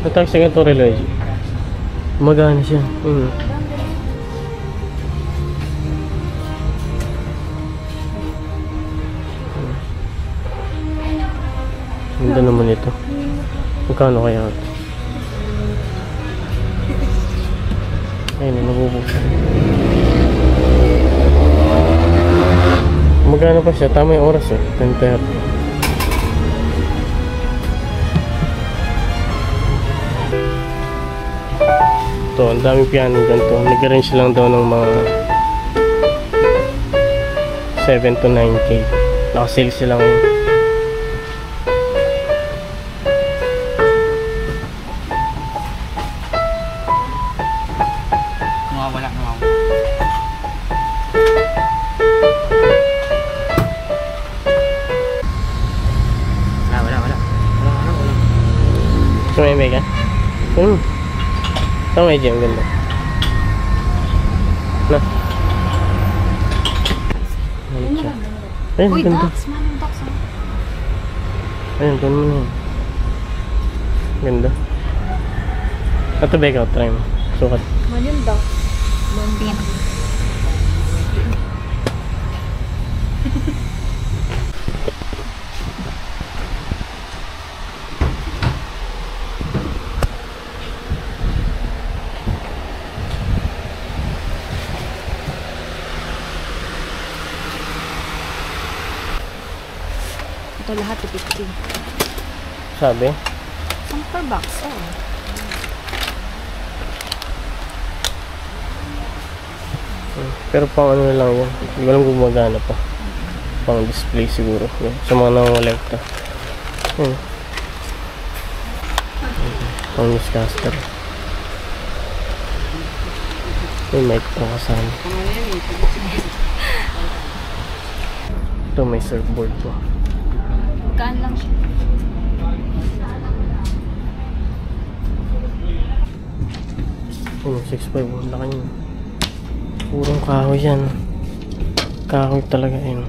Natag sa ganito relay. Magana siya. Ganda naman ito. Magkano kaya ito? Ayun, nabubuksan. Magkano pa siya? Tama yung oras eh. 10:30. Ito, ang daming piano ganito. Nag-arrange lang daw ng mga 7 to 9K. Nakasale sila ngayon. Wala. So may mega? Ito may gem, ganda. Na. Ayun, Uy, ganda. ducks, manong ducks. Ayun, ganda mo na yun. Ganda. Ito beka, try mo. Sukat. Manong ducks. Manong. Ito lahat 50. Sabi? Per box, Pero pang ano na lang yan. Hindi ko alam kung gumagana pa. Pang display siguro. Sa mga nangolekta. Pang newscaster. May mic pa kasama. Ito may surfboard po. Magkaan lang siya. Ano, 6.5. Laki nyo. Purong kahoy yan. Kahoy talaga yun.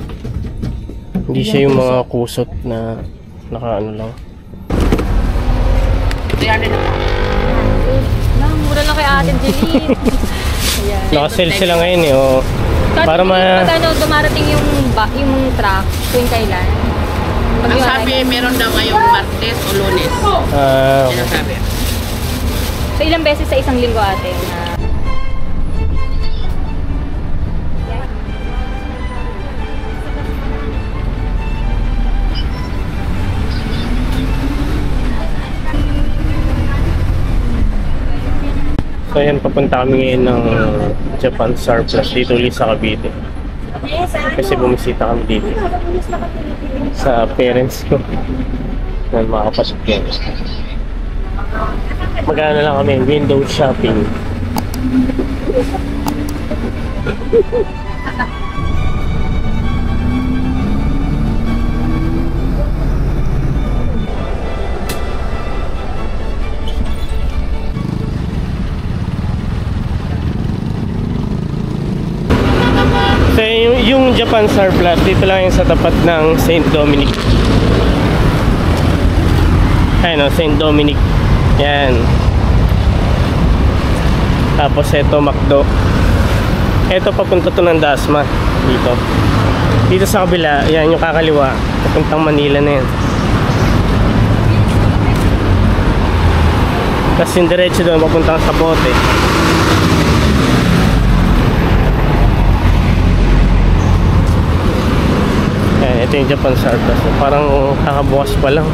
Hindi siya yung mga kusot na naka-ano lang. Mura lang kay Ate Jeline. Naka-sale sila ngayon eh. Oh. Para pag ano, dumarating yung truck, tuwing kailan. Ang sabi, meron daw ngayong Martes o Lunes. Yan ang sabi. So ilang beses sa isang linggo ate na So yan, papunta kami ngayon ng Japan Surplus dito ulit sa Cavite. Kasi bumisita kami dito sa parents ko. Yan, mga kapatid ko. Magana lang kami, window shopping. So yung Japan Surplus dito lang yung sa tapat ng St. Dominic. Ayun o, St. Dominic. Yan. Tapos ito McDo. Ito papunta to ng Dasma. Dito sa kabila, yan yung kakaliwa, papuntang Manila na yan. Tapos yung diretso doon papuntang Sabote. Yan, ito yung Japan Surplus. Parang kakabukas pa lang,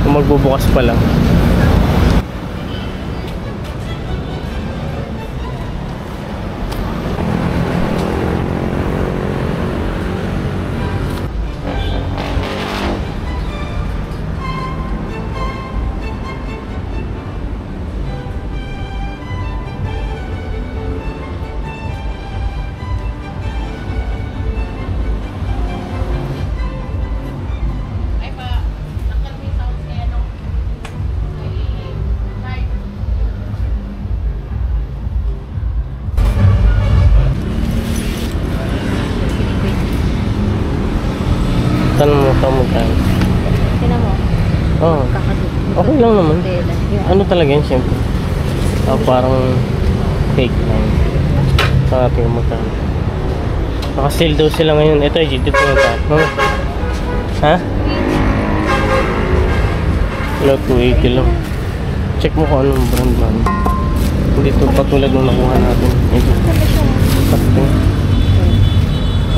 magbubukas pa lang. Tanong mo pa magkano? Tinan mo. Oo. Okay lang naman. Tela. Yung Ano talaga yan, siyempre. Parang fake lang. Sa ating magkano. Naka-sale daw sila ngayon. Ito, dito na tayo. Ha? Wala, 280 lang. Check mo kung anong brand man. Hindi ito patulad nung nakuha natin. Ito. Pati.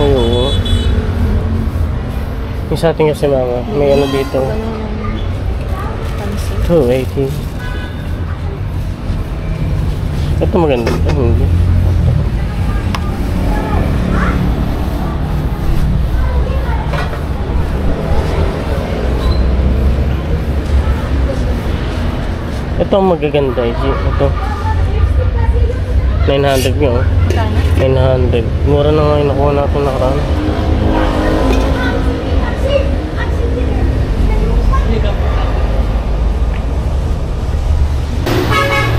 Ay, oo. Yung sa atin kasi mama, may ano dito. 280. Ito maganda. Hindi. Ito ang magaganda. Ito. 900 nga oh. 900. Mura na nga yung nakuha natin nakaraan.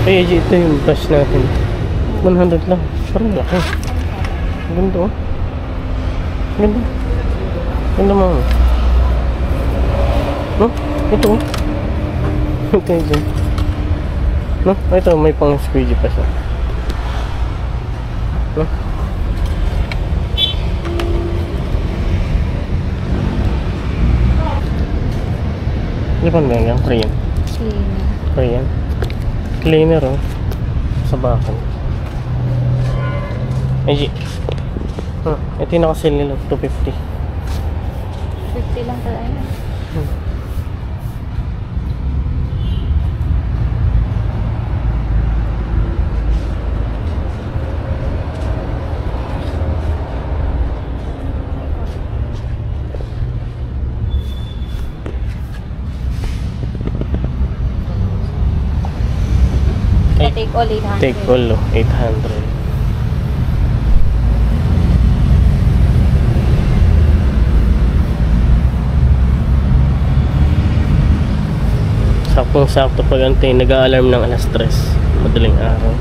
Ay, ito yung brush natin. 100 lang. Parang laki. Ganda oh. Ganda. Ganda mo. No? Ito oh. Ito yun. No? Ito, may pang squeegee pa siya. No? Ano pa ba yan? Korean? Korean? Cleaner oh. Sa bakal. Ay, ito yung nakasale nila. 250. 50 lang talaga. Take all 800. Take all oh, 800. Saktong-sakto pag antay nag-a-alarm ng alas 3 madaling araw.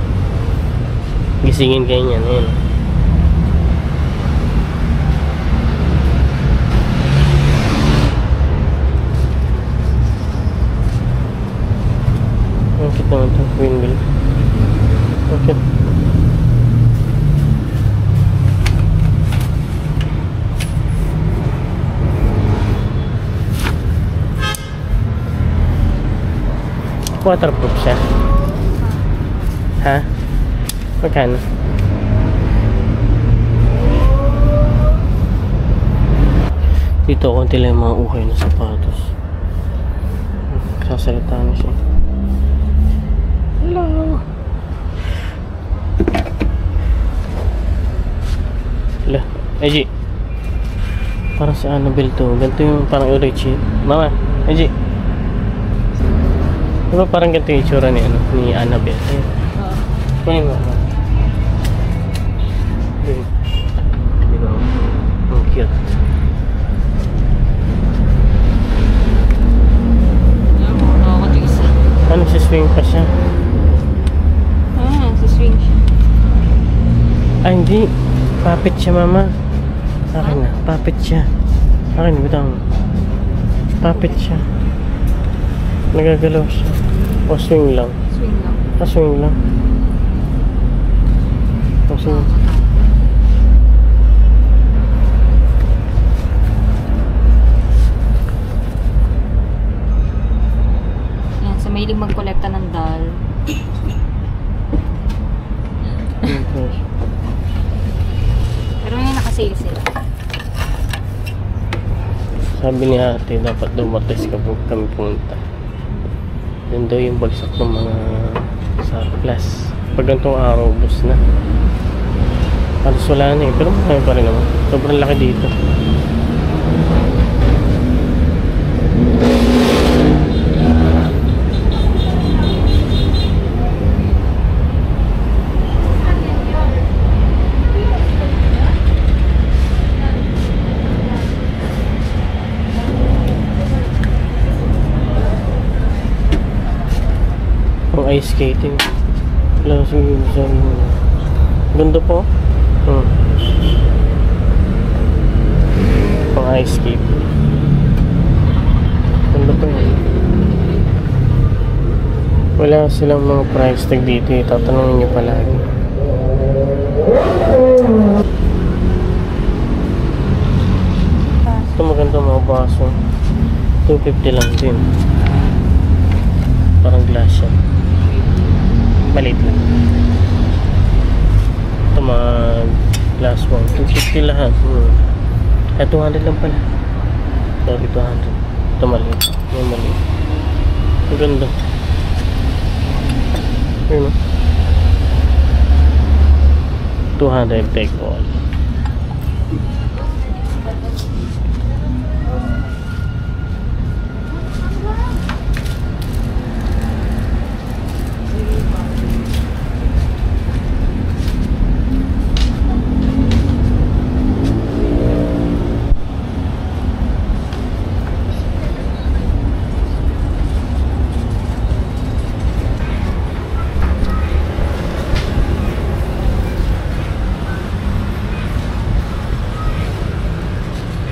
Gisingin kayo niyan, ayun. Bakit naman ito? Windmill. Okay. Waterproof siya. Ha? Magkano? Dito konti lang yung mga ukay na sapatos. Sasalita na siya. Hello. Hala. Eji. Parang si Annabelle to. Ganito yung parang Urichi. Mama. Eji. Diba parang ganito yung itsura ni, ni Annabelle. Ayun. Kunin mo. Ayun. Diba? Ang cute. Ano, si swing pa siya? Si swing siya. Ah, hindi. Puppet siya, mama. Akin na. Puppet siya. Akin, butang. Puppet siya. Nagagalaw siya. O swing lang. Swing lang. Swing lang. O swing. Yan, sa mailing magkolekta ng doll. Pero ngayon nakasale sila. Sabi ni ate, dapat dumates kapag kami pumunta. Yun daw yung bagsak ng mga surplus. Pag ganitong araw, bus na. Halos wala na eh. Pero marami pa rin naman. Sobrang laki dito. Ice skating. Wala sige ganda po. Pang ice skate. Ganda po yun. Wala silang mga price tag dito eh. Tatanungin nyo palagi. Ito maganda mga baso. 250 lang din. Parang glass yan. Maliit lang. Ito mga glass one. 250 lahat. Kaya 200 lang pala. Sorry, 200. Ito maliit. Yung maliit. Ang ganda. Ayun o. 200 take all.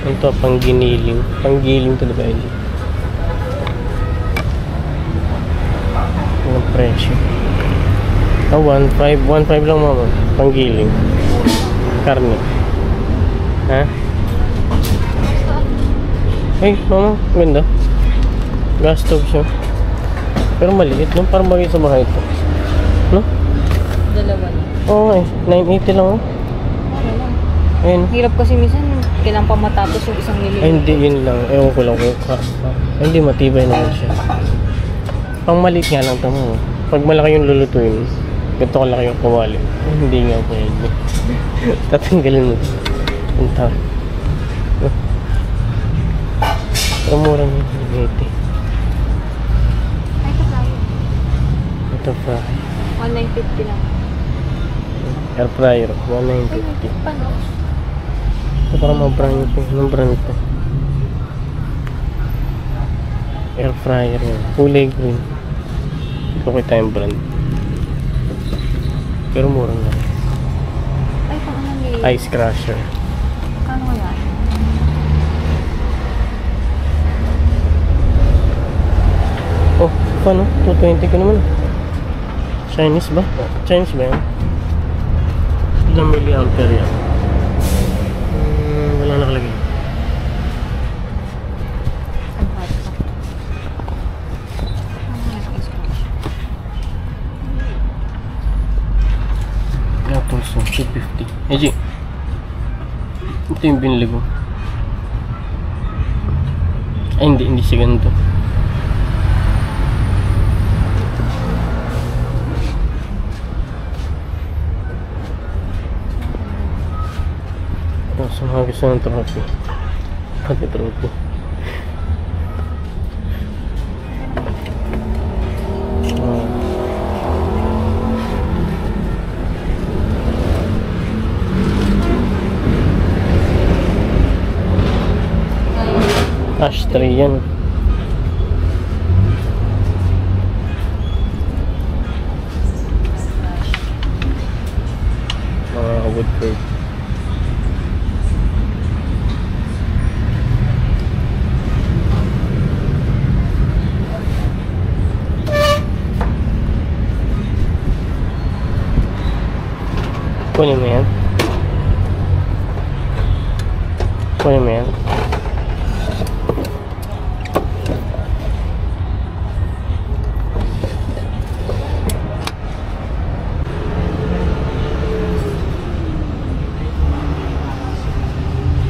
Ito pangginiling. Panggiling to diba yun? Ang presyo. 1.5 lang mama. Panggiling. Karne. Ha? Ay mama, ganda. Gas stove siya. Pero maliit no? Parang bagay sa bahay ito. No? Dalawa lang. Oo nga eh. 980 lang oh. Ayun. Hirap kasi minsan, kailangan pa matapos yung isang nilito. Ay, hindi yun lang. Ewan ko lang kung ay, hindi matibay naman siya. Pang maliit nga lang tamo. Pag malaki yung lulutuin, ganito kalaki yung kumali. Ay, hindi nga pwede. Tatanggalin mo. Punta. Pero mura na yun. 80. Ito fry. 1,950 lang. Air fryer. 1,950. Paano? Ito parang mga brand ito. Anong brand ito? Air fryer yun. Kulay green. Hindi ko kita yung brand. Pero mura na. Ay, kung ano nilito. Ice crusher. Kano kaya? Oh, paano? 220 ko naman. Chinese ba? Chinese ba yan? Ilang milliampere yan? Wala nakalagay. Ang hot pa. Ito so, 250. G. Ito yung binili ko. Ay, hindi siya ganito. Sa mga gusto ng trophy. Pati trophy. Ashtray yan. Mga woodwork. Kunin mo yan. Kunin mo yan.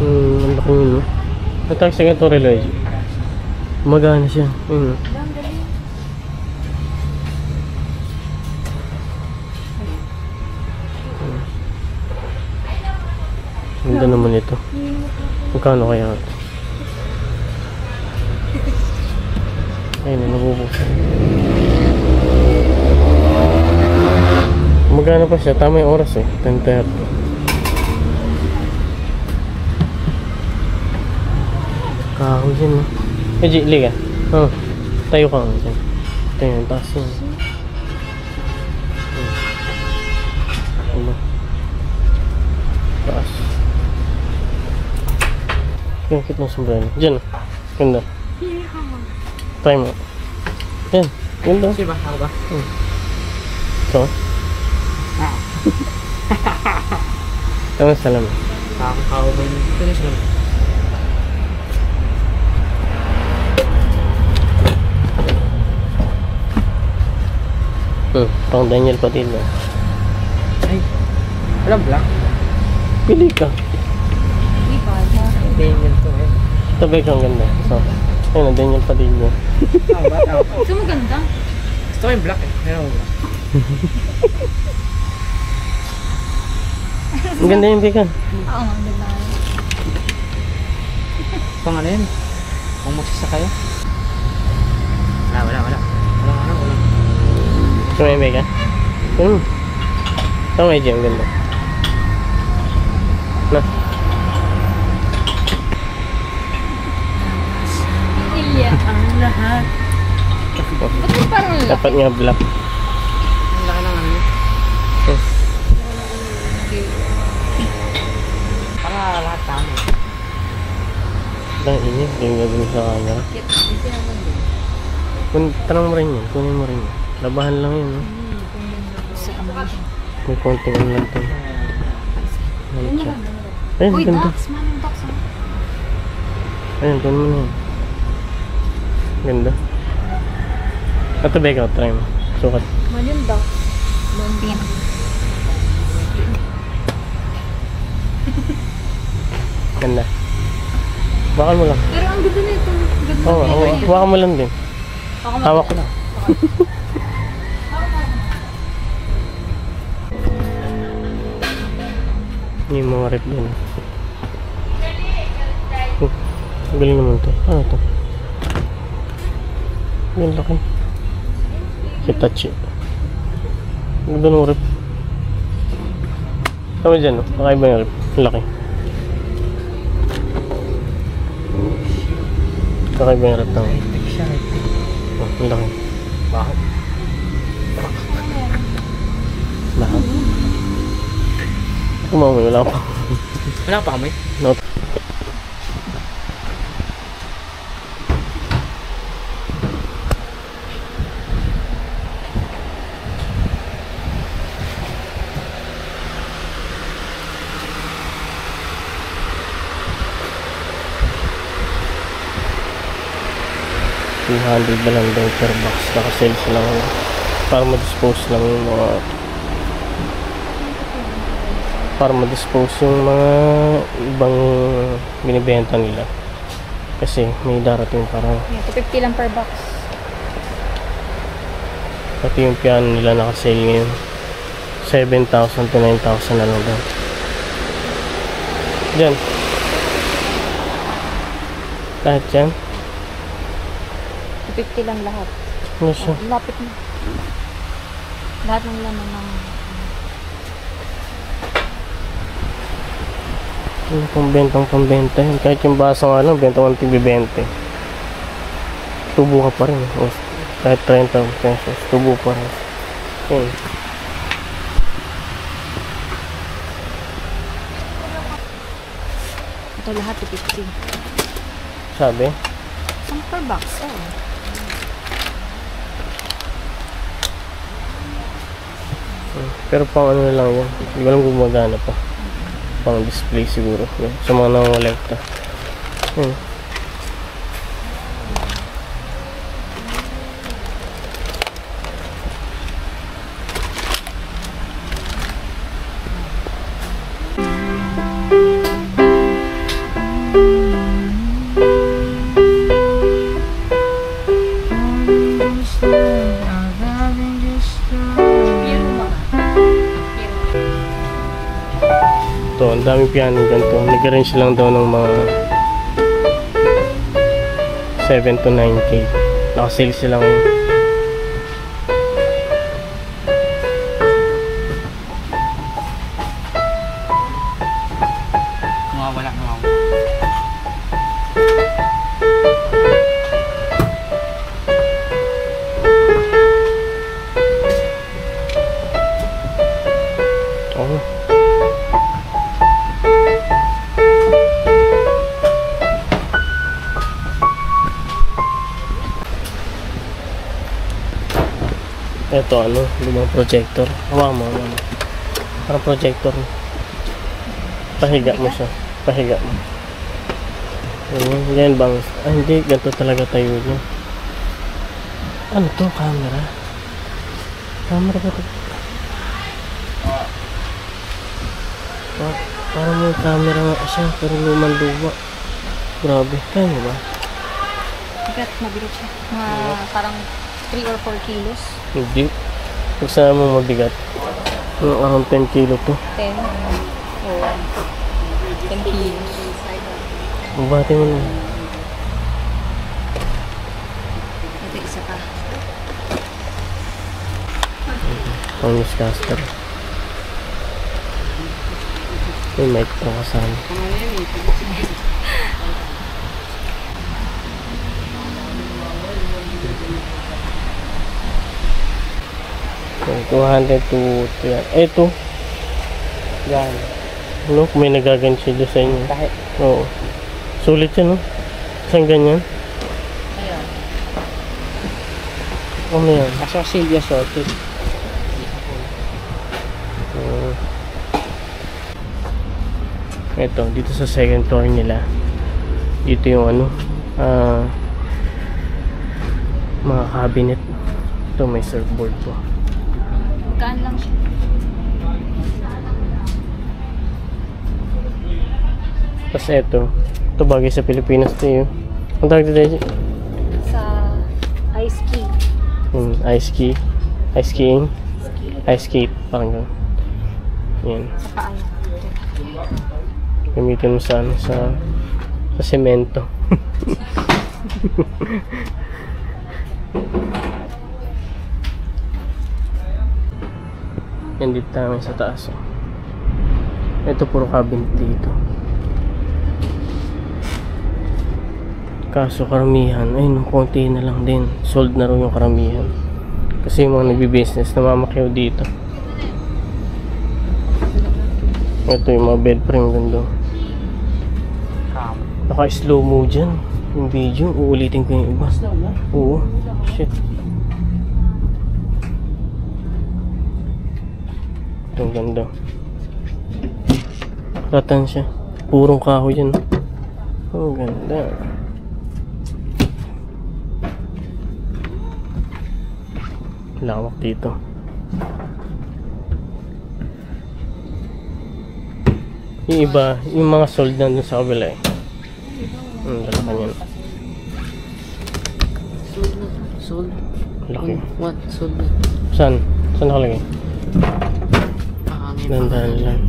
Ang laki yun, no? Natag sa ganito relay. Magana siya. Ganda naman ito. Magkano kaya ito? Ayun, nabubuksan. Magkano pa siya? Tama yung oras eh. 10:30. Kahoy yan, no? Eh, G, liga. Oh, tayo ka nga dyan. Ito yun, taas yan. Ano? Taas. Yan, kit mo sombrero. Diyan. Ganda. Try mo. Yan. Ganda. Sino ba? Ako ba? So? Tama salam. Ako ba yun? Finish lang. Pang Daniel Padilla. Ay. Walang black. Pili ka. Hindi pa. Daniel to eh. Tabi kang ganda. So, ayun na, Daniel Padilla. Ako ba? Ako. Gusto mo ganda? Gusto ko yung black eh. Meron ko black. Ang ganda yung bigan. Oo, ang ganda. Pang ano yun? Pang magsisa kayo? Wala. Wala. Gusto mo yung bigan? Tama yung ang ganda. Na. Iya. Ang lahat. Ba't mo parang laki? Dapat nga black. Ang laki ng ano yun. Para lahat tama. Ang init. Yung gagawin sa camera. Tanong mo rin yun. Kunin mo rin yun. Labahan lang yun. No? May konting ano lang ito. Ayun, Uy, ganda. ducks. Manong ducks. Ayun, kunin mo na yun. Ganda. Ito beka, try mo. Sukat. Manong ducks. Pink. Ganda. Bakal mo lang. Pero ang ganda nito. Ganda Oo, oo. Hawakan mo lang din. Hawak ko lang. Yung mga rep din. Ang galing naman to. Ano to? Yung laki. Hitachi. Ang ganda ng rep. Tama dyan, no? Nakaiba yung rep. Ang laki. Nakaiba yung rep ng... Oh, ang laki. Baho. Lahat. Kumamoy, wala pa. Wala pa kami? No. $200 ba lang daw per box. Naka-sale sila para ma-dispose lang yung mga ibang binibenta nila kasi may darating parang Ito 50 lang per box. pati yung piano nila naka-sale ngayon 7,000 to 9,000 na lang daw dyan lahat dyan 50 lang lahat. ano siya Lapit na. Lahat ng laman ng... ano pambenta yun kahit yung basang ano benta mo ng tig-20 tubo ka pa rin o, kahit 30 pesos tubo pa rin yun. Ito lahat 50. sabi Ang per box. Oh. pero pang ano na lang yan hindi ko alam kung gumagana pa pang display siguro yun. Sa mga nangolekta yun. Ito, ang daming piano ganito. Nag-arrange lang daw ng mga 7 to 9K. Naka-sale sila ngayon. Nawawala. Oh. Ito ano, lumang projector. Hawa mo, hawa mo. Parang projector. Pahiga mo siya. Pahiga mo. Ayan, yan bang? Ah, hindi. Ganito talaga tayo niya. Ano to? Camera? Camera ba ito? Ah, parang may camera nga siya. Pero lumang luwa. Grabe. Kaya mo ba? Bigat, mabigat siya. Mga parang 3 or 4 kilos. Hindi. Kung saan mo mabigat. Around 10 kilo to. 10. Oh. 10 kilos. Bubati mo na. Ito isa pa. Ang newscaster. May mic pa kasama. So, 200 to 300. Ito. Yan. Look, may nagagansi doon sa inyo. Kahit. Oo. Sulit yan, no? Saan ganyan? Ayan. Ano yan? Kaso Silvia sorted. Ito, dito sa second floor nila. Dito yung ano, mga cabinet. Ito, may surfboard po. Magkaan lang siya. Tapos ito bagay sa Pilipinas to yun. Ang tawag dito? Sa ice ski. Ice ski. Ice skiing. Ice skate. Parang gano'n. Yan. Sa paa yan. Gamitin mo sa ano, sa semento. Yan dito namin sa taas. Oh. Ito puro cabinet dito. Kaso karamihan, ay nung konti na lang din. Sold na rin yung karamihan. Kasi yung mga nagbi-business namamakyaw dito. Ito yung mga bed frame ganda. Naka-slow mo dyan. Yung video, uulitin ko yung iba. Oo. Shit. Ito ang ganda. Ratan siya. Purong kahoy dyan. Oh, ganda. Lawak dito. Yung iba, yung mga sold na dun sa kabila eh. Dala ka niyan. Sold na. Sold. Laki. What? Sold na. Saan? Saan nakalagay? May Dandahan lang.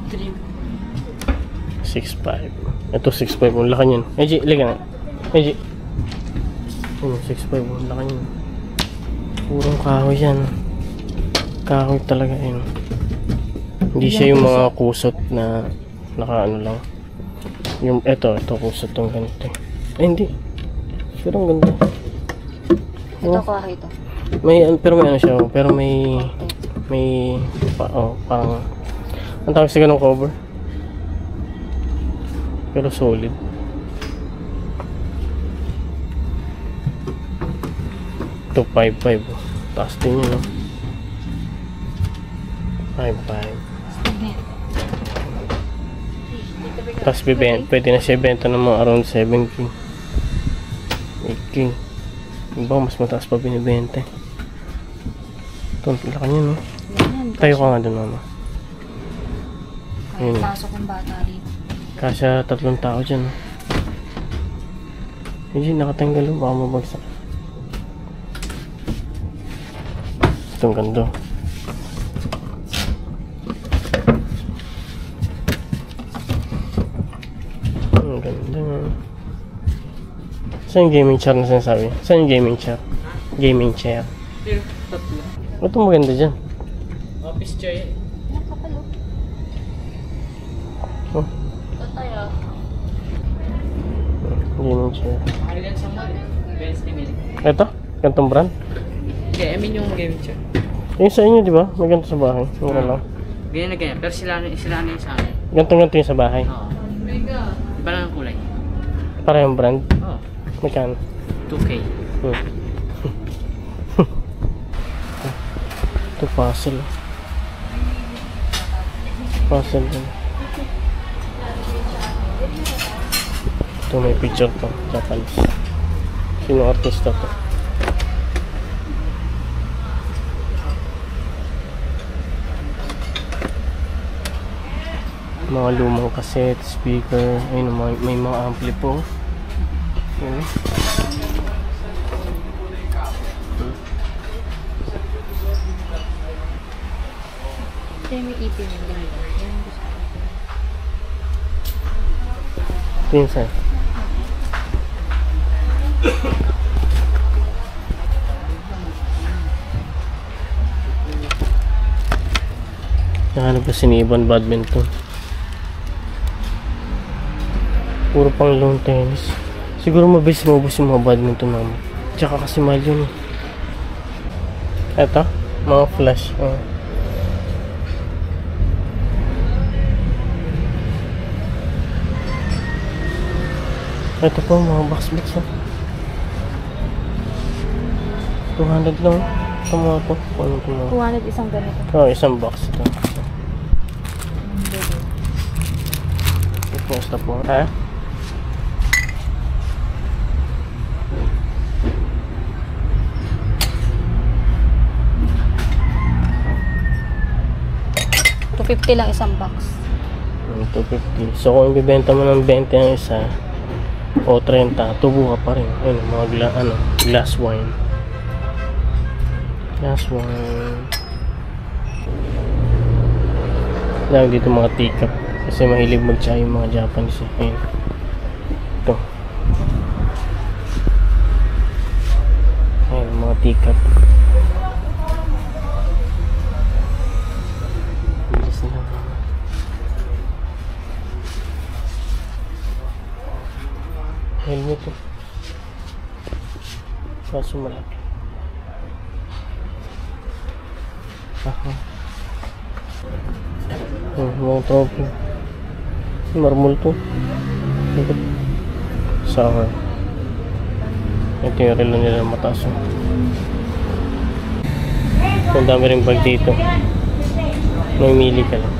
Trim. 6'5". Ito 6'5". Ang laki niyan. Eji, liga nga. Eji. 6'5". Ang laki niyan. Purong kahoy yan. Kahoy talaga yun. Hindi siya yung mga kusot na naka-ano lang. Yung ito kusot tong ganito. Ay hindi. Pero ang ganda. Ito kahoy ito. Pero may ano siya, pero may parang ang tawag sa ganung cover. Pero solid. Ito 5'5". Taas din yun, no? 5'5". Tapos pwede na siya benta ng mga around 7K. 8K. Iba mas mataas pa binibenta. Ito, laki niya, no? Tayo ka nga dun, mama. Kaya pasok ng bata rin. Kasya 3 tao dyan. Hindi, nakatanggal o. Baka mabagsak. Itong ganda. Ang ganda. Saan yung gaming chair na sinasabi? Saan yung gaming chair? Gaming chair. Pero, tatlo. Ito maganda dyan. Office chair yan. Nakapalo. Oh, Ito tayo. gaming chair. Mahal yan sa mall. Wednesday minute. Ito? Gantong brand? Hindi, I mean yung gaming chair. Yung sa inyo, di ba? May ganito sa bahay. Mura lang. Ganyan na ganyan. Pero sila na yung sa akin. Gantong-ganto yung sa bahay. Oo. Iba lang ang kulay. Parehong brand. Oo. Magkano? 2K. Ito puzzle. Puzzle din. Ito may picture to. Japanese. Sino artista to? Mga lumang cassette, speaker. Ayun, may mga ampli po. Ayun. Ito yung may ipin yung ganda. Yan yung gusto ko. Ito yun sa'yo. Nahanap ko siniban badminton. Puro pang lawn tennis. Siguro mabilis maubos yung mga badminton naman. Tsaka kasi mahal yun eh. Eto, mga flash. Ito po mga box. 200 lang. Ito mga po. Ano po mga? 200 isang ganito. Oh, isang box ito. Ito po. Ha? $250 lang isang box. 250. So kung ibibenta mo ng 20 ang isa o 30, tubo ka pa rin. Ayun, mga glass wine. Glass wine. Lang dito mga teacup. Kasi mahilig mag-chai yung mga Japanese. Ayun. Ito. Ayun, mga teacup. Bilis nila. Helmet to. Kaso malaki. Aha. Mga trophy. Marmol to. Sour. Ito yung relo nila mataas. Ang dami rin bag dito. Mamili ka lang.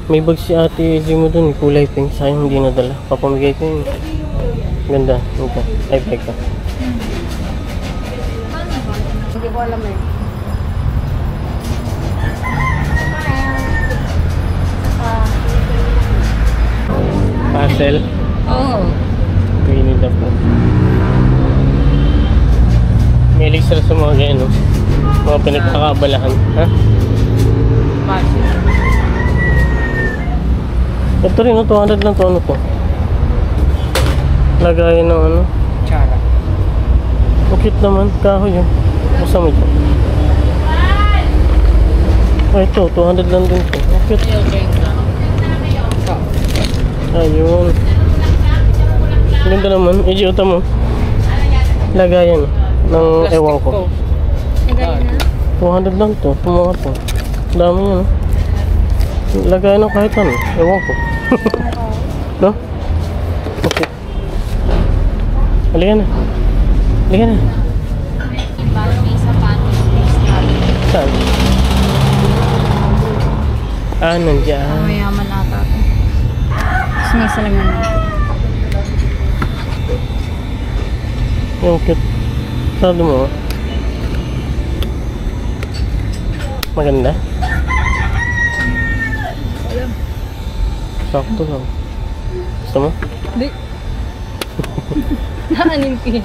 May bag si ate Jim mo dun, kulay pink. Sayang hindi nadala. Papamigay ko yun. Ganda. Ito. Ay, bag ka. Hindi ko alam eh. Pastel. Oo. Pinid ako. May sila sa mga ganyan, no? Mga pinagkakabalahan. Ha? Ito rin, no? 200 lang to. Ano to? Lagayan ng ano? Chara. Ukit naman. Kahoy yun. Basta mo ito. Ah, ito. 200 lang din to. Ukit. Ayun. Ganda naman. Idiota mo. Lagayan ng ewan ko. Nagayon na. 200 lang to. Tumunga to. Dami yun. Lagayan ng kahit ano. Ewan ko. No? Okay. Halika na. Halika na. Parang may sapatos. Saan? Ah, nandiyan. Mayaman ata ito. Sinisalamin natin. Yung cute. Sado mo. Maganda. Sakto lang. Gusto mo? Hindi. Naanin ko yun.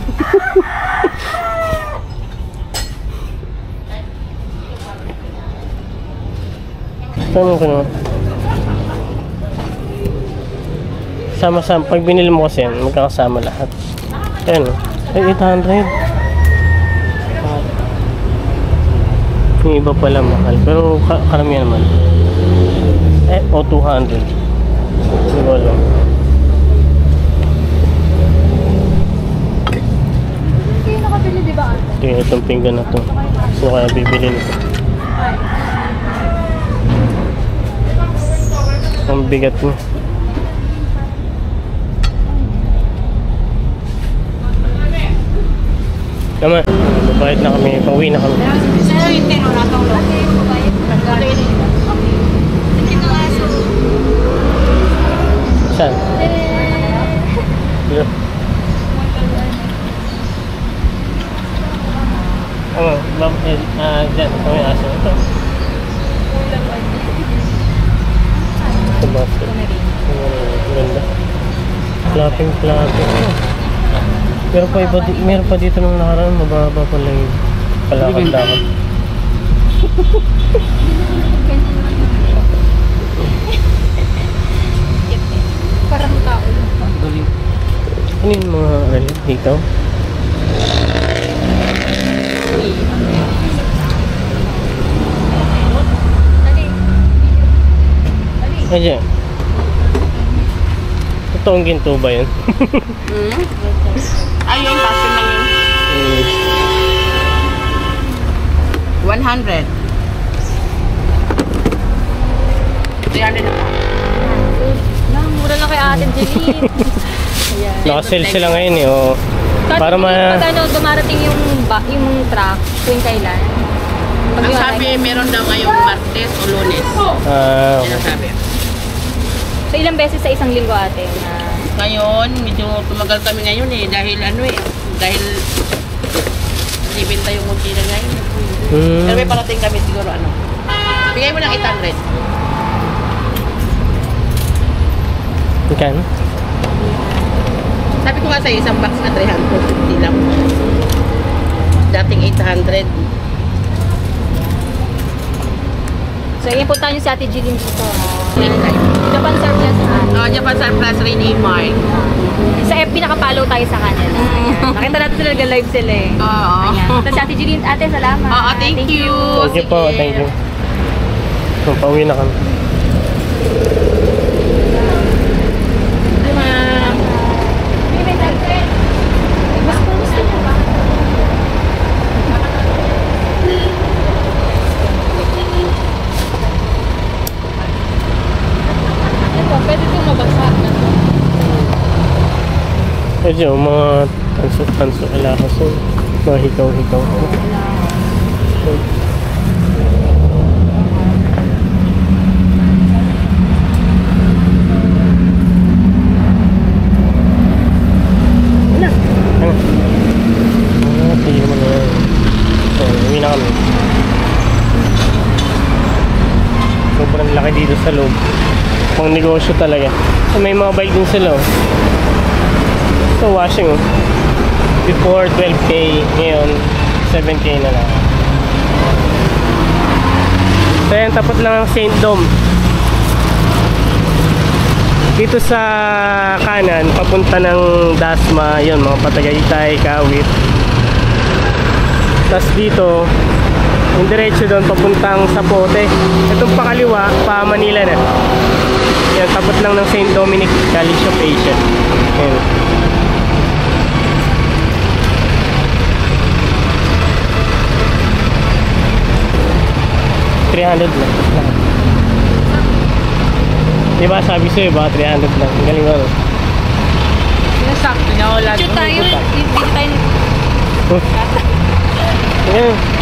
Saan ko naman? Sama-sama. Pag binili mo kasi yan, magkakasama lahat. Ayan o. Ay, 800. Yung iba pala mahal. Pero karamihan naman. O 200. Hindi ko alam. Pili, di ba ate? Tingnan itong pinggan na to. Sino kaya bibili nito? Ang bigat mo. Tama, mabait na kami. Pauwi na kami. Sa'yo yung tino na itong loob. Saan? Dito. Dyan. Ito may aso. Ito. Ito basket. Ganda. Flapping. Meron pa dito nung nakaraan. Mababa pala yung palakad-lakad. Parang tao lang. Ano yung mga relic dito? Ayan. Totoong ginto ba yun? Ayun, passion na yun. 100. 300 na pa. Mura lang kay Ate Jeline. Ayan. Naka-sale sila ngayon eh. Oh. Para Pag ano, dumarating yung truck, tuwing kailan? Ang sabi, meron daw ngayong Martes o Lunes. Yan ang sabi. So ilang beses sa isang linggo ate na Ngayon, medyo tumagal kami ngayon eh. Dahil dahil ibenta yung munti na ngayon. Pero may parating kami siguro bigay mo ng 800. Magkano? Sabi ko nga sa'yo, isang box na 350 lang. Dating 800. So ayan, punta nyo si Ate Jeline dito. Next time. Japan Surplus ate. Japan Surplus Ready Mart. Sa FB nakapollow tayo sa kanila. Ayan. Nakita natin sila nag-live sila eh. Oo. Ayan. Punta si Ate Jeline. Ate, salamat. Oo, thank you. Thank you po. Sige. Thank you. Pauwi na kami. Hi, ma'am. Mas gusto niya ba? Ito, pwede itong mabagsak na ito. Medyo mga tanso alahas yun. Mga hikaw-hikaw. Tingin mo na yan. Uwi na kami. Sobrang laki dito sa loob. Pang negosyo talaga. So, may mga bike din sila. So washing before 12k, ngayon 7k na lang. So yan, tapat lang ang St. Dom. Dito sa kanan, papunta ng Dasma, yun, mga Patagaytay, Kawit. Tapos dito, yung diretso doon, papuntang Sapote. Itong pakaliwa, pa Manila na. Yan, tapat lang ng St. Dominic College of Asia. Yan. $300 lang. Diba sabi sa'yo ba 300 lang. Galing ba? Sinasakto niya wala. Shoot tayo. Hindi tayo. Ayan.